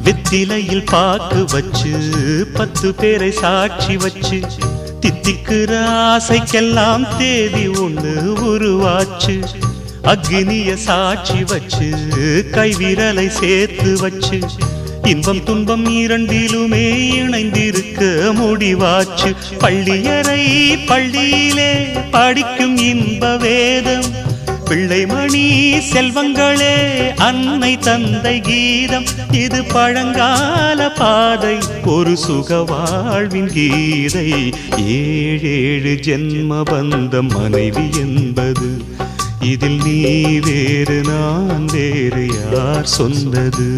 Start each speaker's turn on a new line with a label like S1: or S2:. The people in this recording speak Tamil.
S1: வெத்திலையில் பாக்கு வச்சு 10 பேரை சாட்சி வச்சு தித்திக்கிற ஆசைக்கெல்லாம் தேதி ஒண்ணு உருவாச்சு. அக்னிய சாட்சி வச்சு கைவிரலை சேர்த்து வச்சு இன்பம் துன்பம் இரண்டிலுமே இணைந்திருக்க முடிவாச்சு. பள்ளியறை பள்ளியிலே படிக்கும் இன்ப வேதம், பிள்ளைமணி செல்வங்களே அன்னை தந்தை கீதம். இது பழங்கால பாதை, ஒரு சுக வாழ்வின் கீதை. 7 ஜென்ம பந்தம் மனைவி என்பது, இதில் நீ வேறு நான் வேறு யார் சொன்னது?